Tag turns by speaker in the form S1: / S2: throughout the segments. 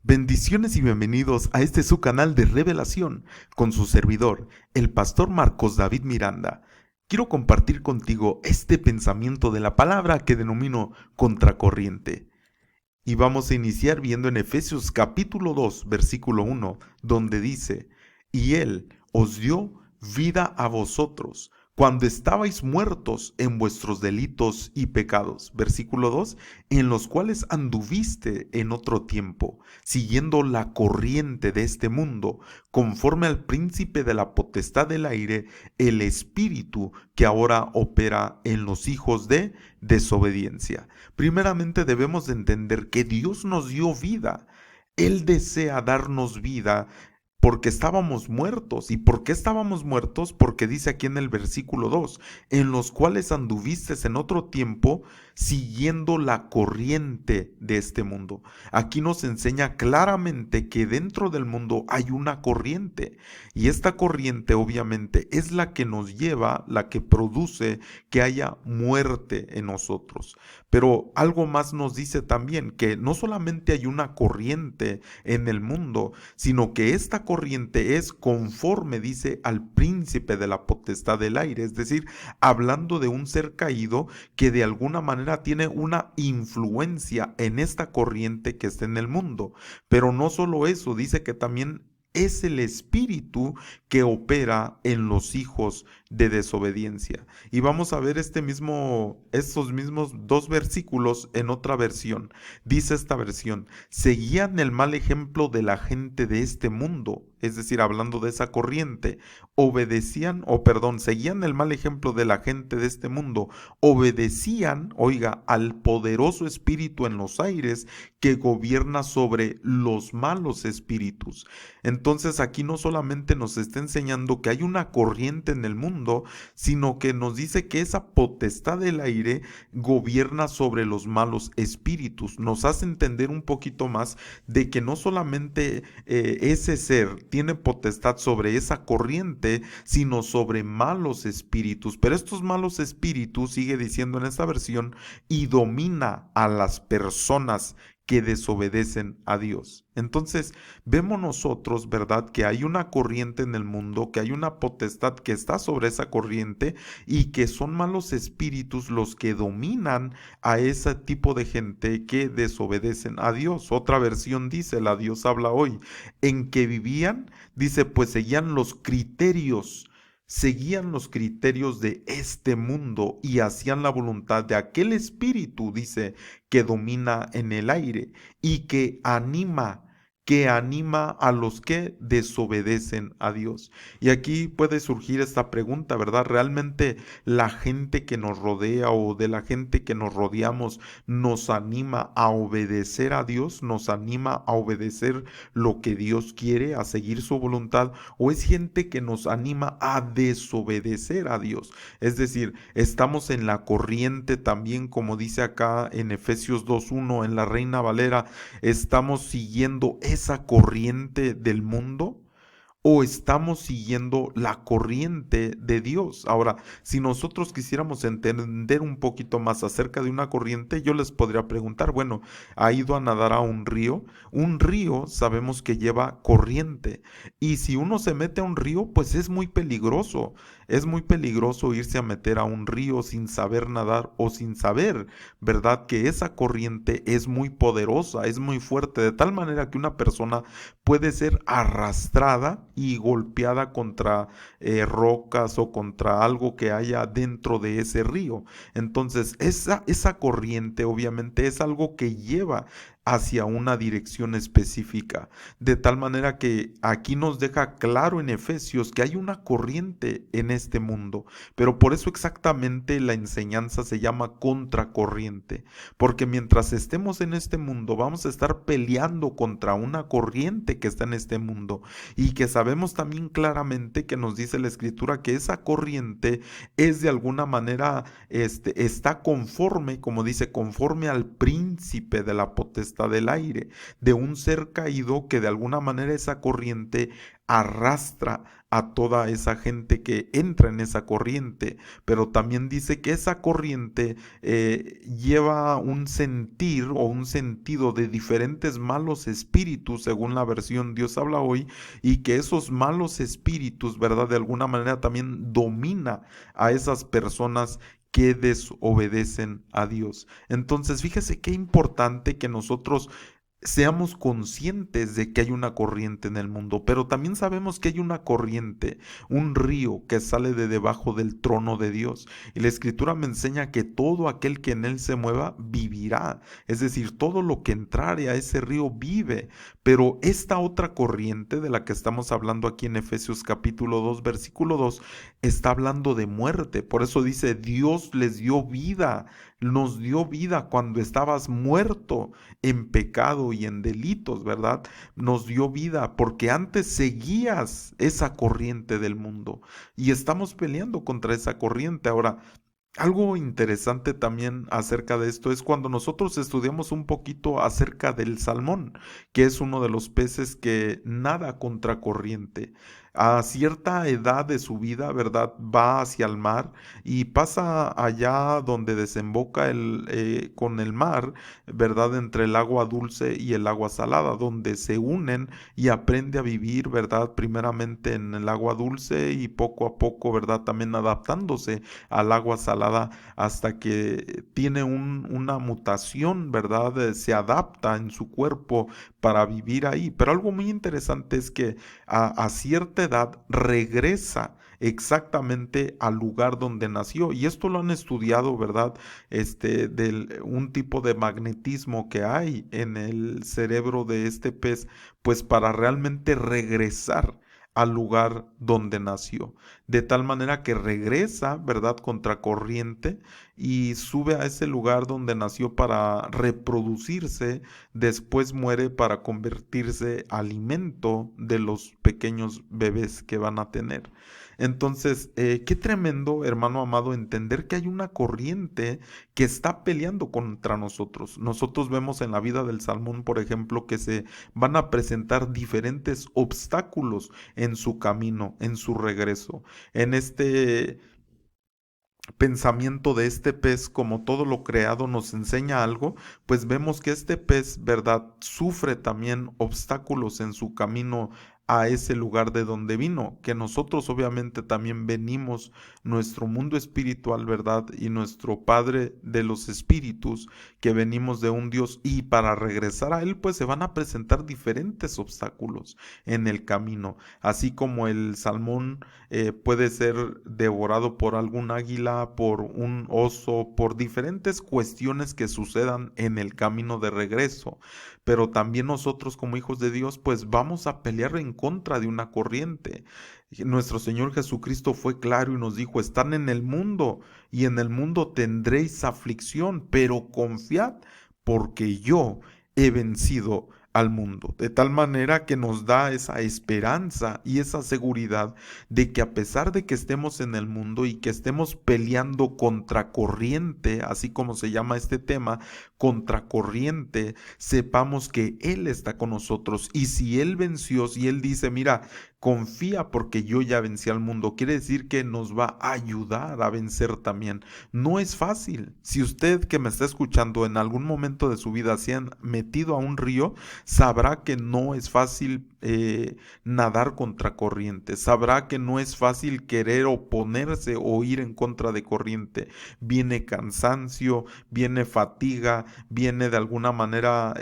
S1: Bendiciones y bienvenidos a este su canal de revelación con su servidor, el pastor Marcos David Miranda. Quiero compartir contigo este pensamiento de la palabra que denomino contracorriente. Y vamos a iniciar viendo en Efesios capítulo 2, versículo 1, donde dice: Y Él os dio vida a vosotros, cuando estabais muertos en vuestros delitos y pecados. Versículo 2, en los cuales anduviste en otro tiempo, siguiendo la corriente de este mundo, conforme al príncipe de la potestad del aire, el espíritu que ahora opera en los hijos de desobediencia. Primeramente debemos de entender que Dios nos dio vida. Él desea darnos vida porque estábamos muertos. ¿Y por qué estábamos muertos? Porque dice aquí en el versículo 2, en los cuales anduviste en otro tiempo siguiendo la corriente de este mundo. Aquí nos enseña claramente que dentro del mundo hay una corriente, y esta corriente obviamente es la que nos lleva, la que produce que haya muerte en nosotros. Pero algo más nos dice también que no solamente hay una corriente en el mundo, sino que esta corriente es conforme, dice, al príncipe de la potestad del aire, es decir, hablando de un ser caído que de alguna manera tiene una influencia en esta corriente que está en el mundo. Pero no solo eso, dice que también es el espíritu que opera en los hijos de desobediencia. Y vamos a ver estos mismos dos versículos en otra versión. Dice esta versión: seguían el mal ejemplo de la gente de este mundo, es decir, hablando de esa corriente, seguían el mal ejemplo de la gente de este mundo, obedecían, oiga, al poderoso espíritu en los aires que gobierna sobre los malos espíritus. Entonces aquí no solamente nos está enseñando que hay una corriente en el mundo, sino que nos dice que esa potestad del aire gobierna sobre los malos espíritus. Nos hace entender un poquito más de que no solamente ese ser tiene potestad sobre esa corriente, sino sobre malos espíritus. Pero estos malos espíritus, sigue diciendo en esta versión, y domina a las personas que desobedecen a Dios. Entonces, vemos nosotros, ¿verdad?, que hay una corriente en el mundo, que hay una potestad que está sobre esa corriente y que son malos espíritus los que dominan a ese tipo de gente que desobedecen a Dios. Otra versión dice, la Dios habla hoy, en que vivían, dice, pues seguían los criterios de este mundo y hacían la voluntad de aquel espíritu, dice, que domina en el aire y que anima a los que desobedecen a Dios. Y aquí puede surgir esta pregunta, ¿verdad? ¿Realmente la gente que nos rodea o de la gente que nos rodeamos nos anima a obedecer a Dios? ¿Nos anima a obedecer lo que Dios quiere, a seguir su voluntad? ¿O es gente que nos anima a desobedecer a Dios? Es decir, estamos en la corriente también, como dice acá en Efesios 2:1 en la Reina Valera, estamos siguiendo esa corriente del mundo, o estamos siguiendo la corriente de Dios. Ahora, si nosotros quisiéramos entender un poquito más acerca de una corriente, yo les podría preguntar, bueno, ¿ha ido a nadar a un río? Un río sabemos que lleva corriente, y si uno se mete a un río, pues es muy peligroso. Es muy peligroso irse a meter a un río sin saber nadar o sin saber, ¿verdad?, que esa corriente es muy poderosa, es muy fuerte, de tal manera que una persona puede ser arrastrada y golpeada contra rocas o contra algo que haya dentro de ese río. Entonces, esa corriente obviamente es algo que lleva hacia una dirección específica, de tal manera que aquí nos deja claro en Efesios que hay una corriente en este mundo, pero por eso exactamente la enseñanza se llama contracorriente, porque mientras estemos en este mundo vamos a estar peleando contra una corriente que está en este mundo, y que sabemos también claramente que nos dice la Escritura que esa corriente es de alguna manera, está conforme, como dice, conforme al príncipe de la potestad potestad del aire, de un ser caído que de alguna manera esa corriente arrastra a toda esa gente que entra en esa corriente, pero también dice que esa corriente lleva un sentir o un sentido de diferentes malos espíritus, según la versión Dios habla hoy, y que esos malos espíritus, ¿verdad? De alguna manera también domina a esas personas que desobedecen a Dios. Entonces, fíjese qué importante que nosotros seamos conscientes de que hay una corriente en el mundo, pero también sabemos que hay una corriente, un río que sale de debajo del trono de Dios. Y la escritura me enseña que todo aquel que en él se mueva vivirá. Es decir, todo lo que entrare a ese río vive. Pero esta otra corriente de la que estamos hablando aquí en Efesios capítulo 2, versículo 2, está hablando de muerte. Por eso dice, Dios les dio vida, nos dio vida cuando estabas muerto en pecado y en delitos, ¿verdad? Nos dio vida porque antes seguías esa corriente del mundo y estamos peleando contra esa corriente. Ahora, algo interesante también acerca de esto es cuando nosotros estudiamos un poquito acerca del salmón, que es uno de los peces que nada contra corriente. A cierta edad de su vida, ¿verdad? Va hacia el mar y pasa allá donde desemboca con el mar, ¿verdad? Entre el agua dulce y el agua salada, donde se unen y aprende a vivir, ¿verdad? Primeramente en el agua dulce y poco a poco, ¿verdad? También adaptándose al agua salada hasta que tiene una mutación, ¿verdad? Se adapta en su cuerpo para vivir ahí. Pero algo muy interesante es que a cierta edad regresa exactamente al lugar donde nació. Y esto lo han estudiado, ¿verdad? Un tipo de magnetismo que hay en el cerebro de este pez, pues para realmente regresar al lugar donde nació, de tal manera que regresa, ¿verdad?, contracorriente y sube a ese lugar donde nació para reproducirse, después muere para convertirse alimento de los pequeños bebés que van a tener. Entonces, qué tremendo, hermano amado, entender que hay una corriente que está peleando contra nosotros. Nosotros vemos en la vida del salmón, por ejemplo, que se van a presentar diferentes obstáculos en su camino, en su regreso. En este pensamiento de este pez, como todo lo creado nos enseña algo, pues vemos que este pez, ¿verdad?, sufre también obstáculos en su camino a ese lugar de donde vino, que nosotros obviamente también venimos, nuestro mundo espiritual, ¿verdad? Y nuestro Padre de los espíritus, que venimos de un Dios, y para regresar a Él, pues se van a presentar diferentes obstáculos en el camino, así como el salmón puede ser devorado por algún águila, por un oso, por diferentes cuestiones que sucedan en el camino de regreso. Pero también nosotros como hijos de Dios, pues vamos a pelear en contra de una corriente. Nuestro Señor Jesucristo fue claro y nos dijo, están en el mundo y en el mundo tendréis aflicción, pero confiad porque yo he vencido al mundo, de tal manera que nos da esa esperanza y esa seguridad de que a pesar de que estemos en el mundo y que estemos peleando contra corriente, así como se llama este tema, contra corriente, sepamos que Él está con nosotros y si Él venció, si Él dice, mira, confía porque yo ya vencí al mundo, quiere decir que nos va a ayudar a vencer también. No es fácil. Si usted que me está escuchando en algún momento de su vida se han metido a un río, sabrá que no es fácil nadar contra corriente, sabrá que no es fácil querer oponerse o ir en contra de corriente. Viene cansancio, viene fatiga, viene de alguna manera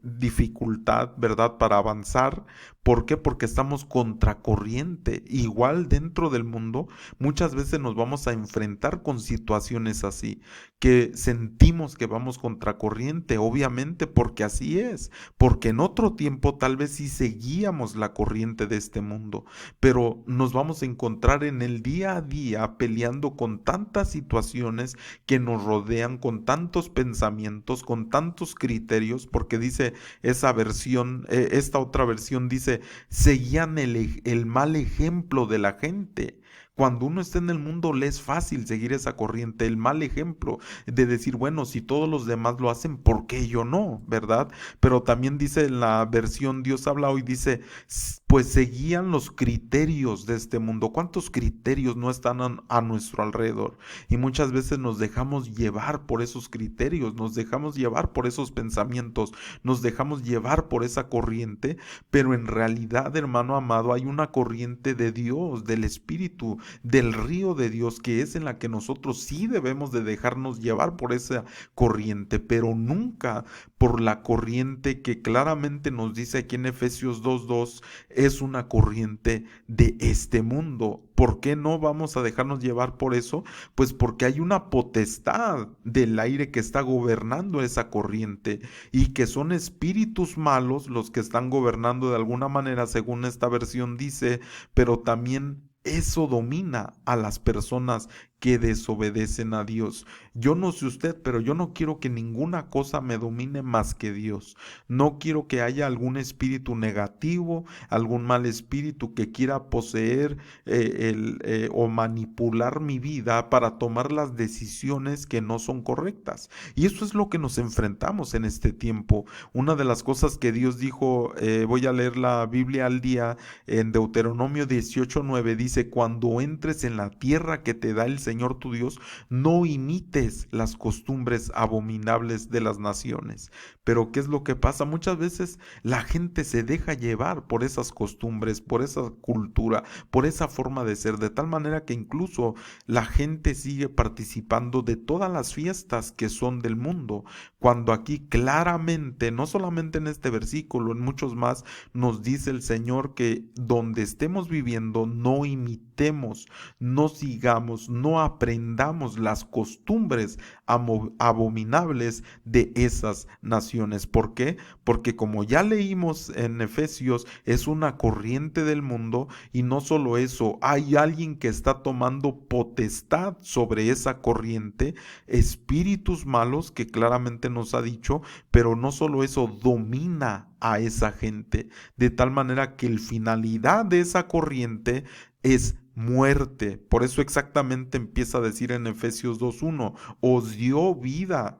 S1: dificultad, ¿verdad?, para avanzar. ¿Por qué? Porque estamos contracorriente. Igual dentro del mundo, muchas veces nos vamos a enfrentar con situaciones así, que sentimos que vamos contracorriente, obviamente porque así es, porque en otro tiempo tal vez sí seguíamos la corriente de este mundo, pero nos vamos a encontrar en el día a día peleando con tantas situaciones que nos rodean, con tantos pensamientos, con tantos criterios, porque dice esa versión, esta otra versión dice, seguían el mal ejemplo de la gente. Cuando uno está en el mundo le es fácil seguir esa corriente, el mal ejemplo de decir, bueno, si todos los demás lo hacen, ¿por qué yo no? ¿Verdad? Pero también dice en la versión Dios habla hoy, dice, pues seguían los criterios de este mundo. ¿Cuántos criterios no están a nuestro alrededor? Y muchas veces nos dejamos llevar por esos criterios, nos dejamos llevar por esos pensamientos, nos dejamos llevar por esa corriente, pero en realidad, hermano amado, hay una corriente de Dios, del Espíritu, del río de Dios, que es en la que nosotros sí debemos de dejarnos llevar por esa corriente, pero nunca por la corriente que claramente nos dice aquí en Efesios 2:2, es una corriente de este mundo. ¿Por qué no vamos a dejarnos llevar por eso? Pues porque hay una potestad del aire que está gobernando esa corriente y que son espíritus malos los que están gobernando de alguna manera, según esta versión dice, pero también eso domina a las personas que desobedecen a Dios. Yo no sé usted, pero yo no quiero que ninguna cosa me domine más que Dios. No quiero que haya algún espíritu negativo, algún mal espíritu que quiera poseer o manipular mi vida para tomar las decisiones que no son correctas. Y eso es lo que nos enfrentamos en este tiempo. Una de las cosas que Dios dijo, voy a leer la Biblia al día, en Deuteronomio 18:9 dice, cuando entres en la tierra que te da el Señor tu Dios, no imites las costumbres abominables de las naciones. Pero ¿qué es lo que pasa? Muchas veces la gente se deja llevar por esas costumbres, por esa cultura, por esa forma de ser, de tal manera que incluso la gente sigue participando de todas las fiestas que son del mundo, cuando aquí claramente, no solamente en este versículo, en muchos más, nos dice el Señor que donde estemos viviendo no imitemos, no sigamos, no aprendamos las costumbres abominables de esas naciones. ¿Por qué? Porque como ya leímos en Efesios, es una corriente del mundo y no solo eso, hay alguien que está tomando potestad sobre esa corriente, espíritus malos que claramente nos ha dicho, pero no solo eso, domina a esa gente, de tal manera que el finalidad de esa corriente es muerte. Por eso exactamente empieza a decir en Efesios 2:1, os dio vida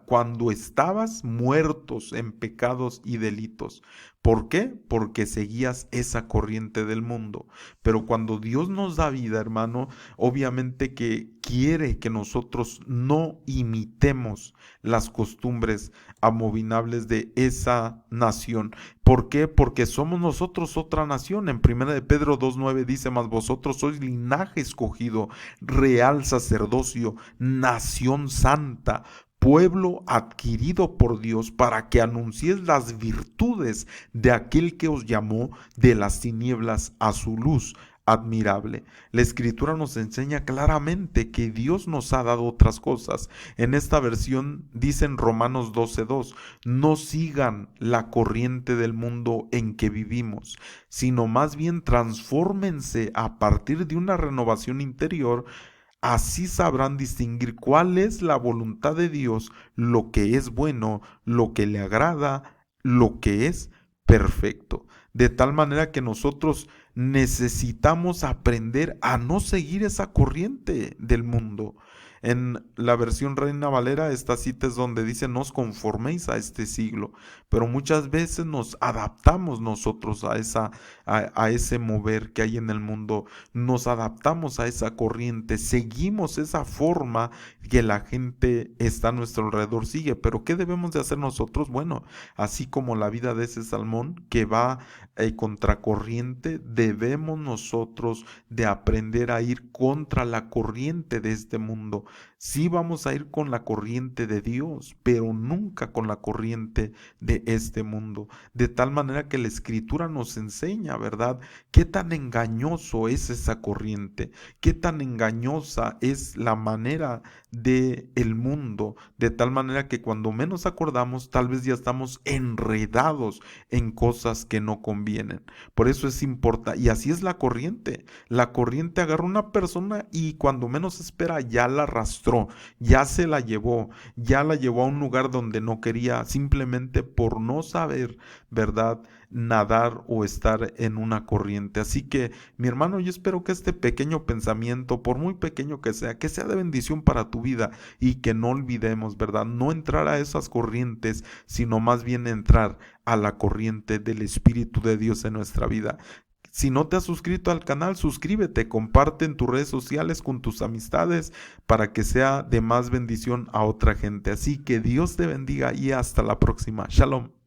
S1: cuando estabas muertos en pecados y delitos. ¿Por qué? Porque seguías esa corriente del mundo. Pero cuando Dios nos da vida, hermano, obviamente que quiere que nosotros no imitemos las costumbres abominables de esa nación. ¿Por qué? Porque somos nosotros otra nación. En 1 de Pedro 2:9 dice, mas vosotros sois linaje escogido, real sacerdocio, nación santa, pueblo adquirido por Dios, para que anunciéis las virtudes de aquel que os llamó de las tinieblas a su luz admirable. La escritura nos enseña claramente que Dios nos ha dado otras cosas. En esta versión dice en Romanos 12:2, no sigan la corriente del mundo en que vivimos, sino más bien transfórmense a partir de una renovación interior. Así sabrán distinguir cuál es la voluntad de Dios, lo que es bueno, lo que le agrada, lo que es perfecto. De tal manera que nosotros necesitamos aprender a no seguir esa corriente del mundo. En la versión Reina Valera, esta cita es donde dice, no os conforméis a este siglo, pero muchas veces nos adaptamos nosotros a ese mover que hay en el mundo, nos adaptamos a esa corriente, seguimos esa forma que la gente está a nuestro alrededor sigue. Pero ¿qué debemos de hacer nosotros? Bueno, así como la vida de ese salmón que va contracorriente, debemos nosotros de aprender a ir contra la corriente de este mundo. Sí vamos a ir con la corriente de Dios, pero nunca con la corriente de este mundo. De tal manera que la Escritura nos enseña, ¿verdad? Qué tan engañoso es esa corriente, qué tan engañosa es la manera de el mundo, de tal manera que cuando menos acordamos, tal vez ya estamos enredados en cosas que no convienen. Por eso es importante, y así es la corriente. La corriente agarra una persona y cuando menos espera ya la arrastró, ya se la llevó, ya la llevó a un lugar donde no quería, simplemente por no saber, ¿verdad?, nadar o estar en una corriente. Así que, mi hermano, yo espero que este pequeño pensamiento, por muy pequeño que sea de bendición para tu vida, y que no olvidemos, ¿verdad?, no entrar a esas corrientes, sino más bien entrar a la corriente del Espíritu de Dios en nuestra vida. Si no te has suscrito al canal, suscríbete, comparte en tus redes sociales con tus amistades para que sea de más bendición a otra gente. Así que Dios te bendiga y hasta la próxima. Shalom.